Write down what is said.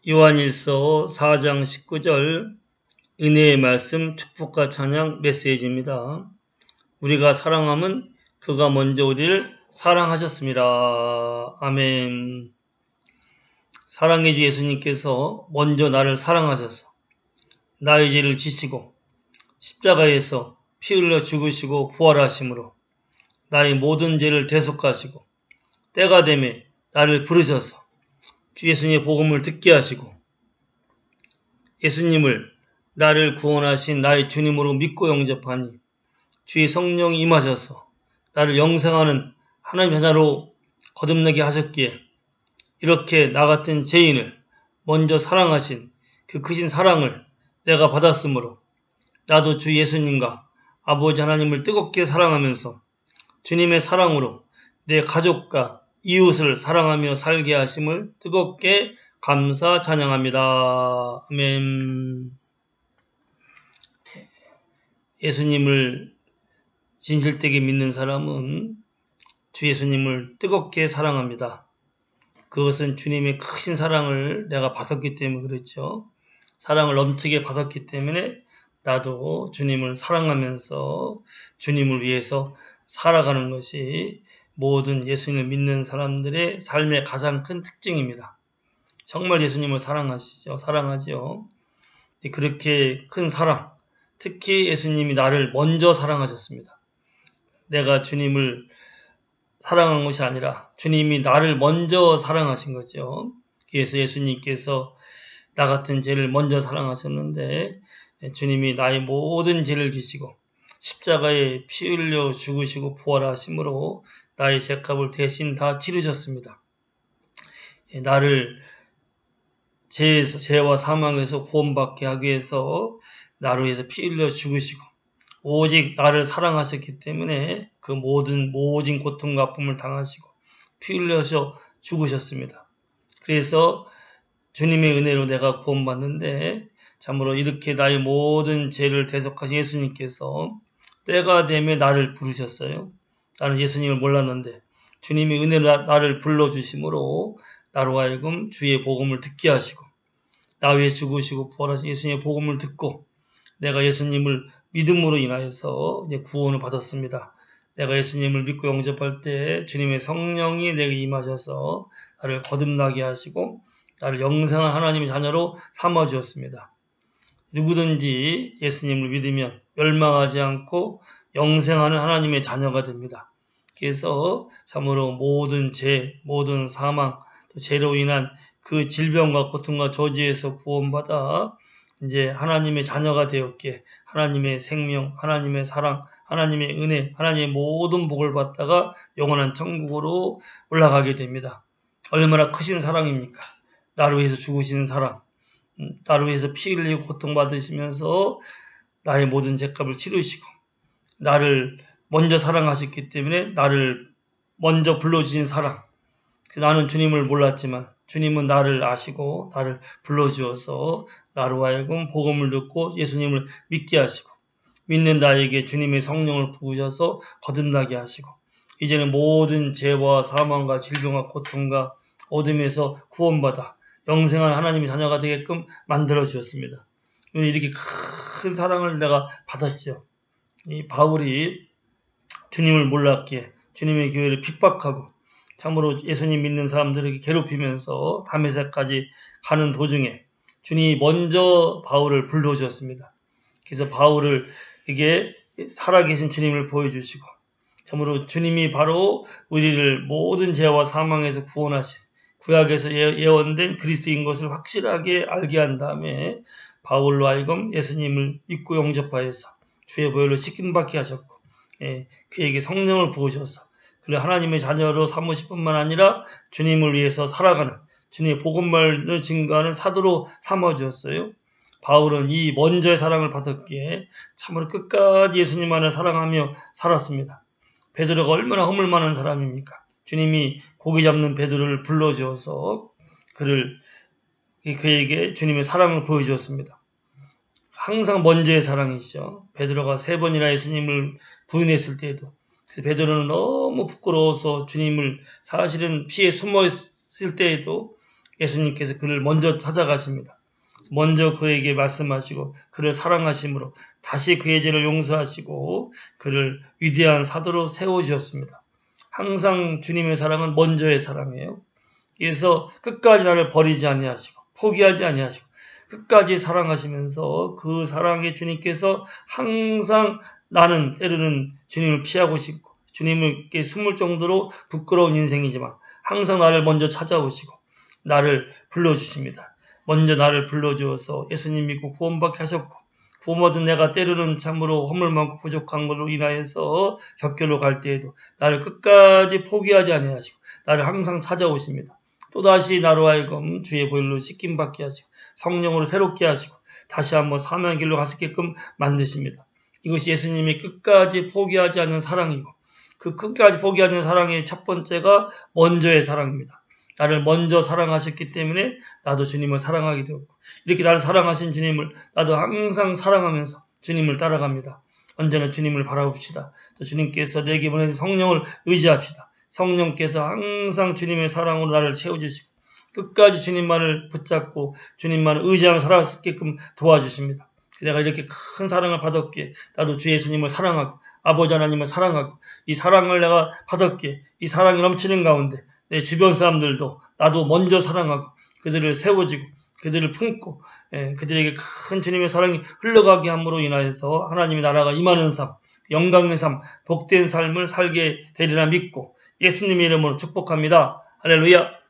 요한일서 4장 19절 은혜의 말씀 축복과 찬양 메시지입니다. 우리가 사랑함은 그가 먼저 우리를 사랑하셨습니다. 아멘. 사랑의 주 예수님께서 먼저 나를 사랑하셔서 나의 죄를 지시고 십자가에서 피 흘려 죽으시고 부활하심으로 나의 모든 죄를 대속하시고 때가 되매 나를 부르셔서 주 예수님의 복음을 듣게 하시고 예수님을 나를 구원하신 나의 주님으로 믿고 영접하니 주의 성령이 임하셔서 나를 영생하는 하나님 자녀로 거듭나게 하셨기에 이렇게 나 같은 죄인을 먼저 사랑하신 그 크신 사랑을 내가 받았으므로 나도 주 예수님과 아버지 하나님을 뜨겁게 사랑하면서 주님의 사랑으로 내 가족과 이웃을 사랑하며 살게 하심을 뜨겁게 감사 찬양합니다. 아멘. 예수님을 진실되게 믿는 사람은 주 예수님을 뜨겁게 사랑합니다. 그것은 주님의 크신 사랑을 내가 받았기 때문에 그렇죠. 사랑을 넘치게 받았기 때문에 나도 주님을 사랑하면서 주님을 위해서 살아가는 것이 모든 예수님을 믿는 사람들의 삶의 가장 큰 특징입니다. 정말 예수님을 사랑하죠. 그렇게 큰 사랑, 특히 예수님이 나를 먼저 사랑하셨습니다. 내가 주님을 사랑한 것이 아니라 주님이 나를 먼저 사랑하신 거죠. 그래서 예수님께서 나 같은 죄를 먼저 사랑하셨는데 주님이 나의 모든 죄를 지시고 십자가에 피 흘려 죽으시고 부활하심으로 나의 죄값을 대신 다 치르셨습니다. 나를 죄와 사망에서 구원받게 하기 위해서 나를 위해서 피 흘려 죽으시고 오직 나를 사랑하셨기 때문에 그 모든 고통과 아픔을 당하시고 피 흘려서 죽으셨습니다. 그래서 주님의 은혜로 내가 구원받는데 참으로 이렇게 나의 모든 죄를 대속하신 예수님께서 때가 되면 나를 부르셨어요. 나는 예수님을 몰랐는데 주님의 은혜로 나를 불러주심으로 나로 하여금 주의 복음을 듣게 하시고 나 위해 죽으시고 부활하신 예수님의 복음을 듣고 내가 예수님을 믿음으로 인하여서 이제 구원을 받았습니다. 내가 예수님을 믿고 영접할 때 주님의 성령이 내게 임하셔서 나를 거듭나게 하시고 나를 영생한 하나님의 자녀로 삼아주었습니다. 누구든지 예수님을 믿으면 멸망하지 않고 영생하는 하나님의 자녀가 됩니다. 그래서 참으로 모든 죄, 모든 사망, 또 죄로 인한 그 질병과 고통과 저주에서 구원받아 이제 하나님의 자녀가 되었기에 하나님의 생명, 하나님의 사랑, 하나님의 은혜, 하나님의 모든 복을 받다가 영원한 천국으로 올라가게 됩니다. 얼마나 크신 사랑입니까? 나를 위해서 죽으시는 사랑, 나를 위해서 피 흘리고 고통받으시면서 나의 모든 죄값을 치르시고 나를 먼저 사랑하셨기 때문에 나를 먼저 불러주신 사랑. 나는 주님을 몰랐지만 주님은 나를 아시고 나를 불러주어서 나로 하여금 복음을 듣고 예수님을 믿게 하시고 믿는 나에게 주님의 성령을 부으셔서 거듭나게 하시고 이제는 모든 죄와 사망과 질병과 고통과 어둠에서 구원받아 영생한 하나님의 자녀가 되게끔 만들어 주셨습니다. 이렇게 큰 사랑을 내가 받았죠. 이 바울이 주님을 몰랐기에 주님의 교회를 핍박하고 참으로 예수님 믿는 사람들에게 괴롭히면서 다메섹까지 가는 도중에 주님이 먼저 바울을 불러주셨습니다. 그래서 바울을 이게 살아계신 주님을 보여주시고 참으로 주님이 바로 우리를 모든 죄와 사망에서 구원하신 구약에서 예언된 그리스도인 것을 확실하게 알게 한 다음에 바울로 하여금 예수님을 믿고 영접하여서 주의 보혈로 씻김받게 하셨고 그에게 성령을 부으셔서 그래 하나님의 자녀로 삼으실 뿐만 아니라 주님을 위해서 살아가는 주님의 복음말을 증거하는 사도로 삼아주었어요. 바울은 이 먼저의 사랑을 받았기에 참으로 끝까지 예수님 안을 사랑하며 살았습니다. 베드로가 얼마나 허물 많은 사람입니까? 주님이 고기 잡는 베드로를 불러주어서 그에게 주님의 사랑을 보여주었습니다. 항상 먼저의 사랑이시죠. 베드로가 3번이나 예수님을 부인했을 때에도 그래서 베드로는 너무 부끄러워서 주님을 사실은 피해 숨어 있을 때에도 예수님께서 그를 먼저 찾아가십니다. 먼저 그에게 말씀하시고 그를 사랑하심으로 다시 그의 죄를 용서하시고 그를 위대한 사도로 세워주셨습니다. 항상 주님의 사랑은 먼저의 사랑이에요. 그래서 끝까지 나를 버리지 아니하시고 포기하지 아니하시고 끝까지 사랑하시면서 그 사랑에 주님께서 항상 나는 때로는 주님을 피하고 싶고 주님께 숨을 정도로 부끄러운 인생이지만 항상 나를 먼저 찾아오시고 나를 불러주십니다. 먼저 나를 불러주어서 예수님 믿고 구원받게 하셨고 구원 얻은 내가 때로는 참으로 허물 많고 부족한 걸로 인하여서 격결로 갈 때에도 나를 끝까지 포기하지 아니하시고 나를 항상 찾아오십니다. 또다시 나로 하여금 주의 보혈로 씻김받게 하시고 성령으로 새롭게 하시고 다시 한번 사명의 길로 갈 수 있게끔 만드십니다. 이것이 예수님이 끝까지 포기하지 않는 사랑이고 그 끝까지 포기하지 않는 사랑의 첫 번째가 먼저의 사랑입니다. 나를 먼저 사랑하셨기 때문에 나도 주님을 사랑하게 되었고 이렇게 나를 사랑하신 주님을 나도 항상 사랑하면서 주님을 따라갑니다. 언제나 주님을 바라봅시다. 또 주님께서 내게 보내신 성령을 의지합시다. 성령께서 항상 주님의 사랑으로 나를 채워주시고 끝까지 주님만을 붙잡고 주님만을 의지하며 살아갈 수 있게끔 도와주십니다. 내가 이렇게 큰 사랑을 받았기에 나도 주 예수님을 사랑하고 아버지 하나님을 사랑하고 이 사랑을 내가 받았기에 이 사랑이 넘치는 가운데 내 주변 사람들도 나도 먼저 사랑하고 그들을 세워주고 그들을 품고 그들에게 큰 주님의 사랑이 흘러가게 함으로 인하여서 하나님의 나라가 임하는 삶, 영광의 삶, 복된 삶을 살게 되리라 믿고 예수님의 이름으로 축복합니다. 할렐루야.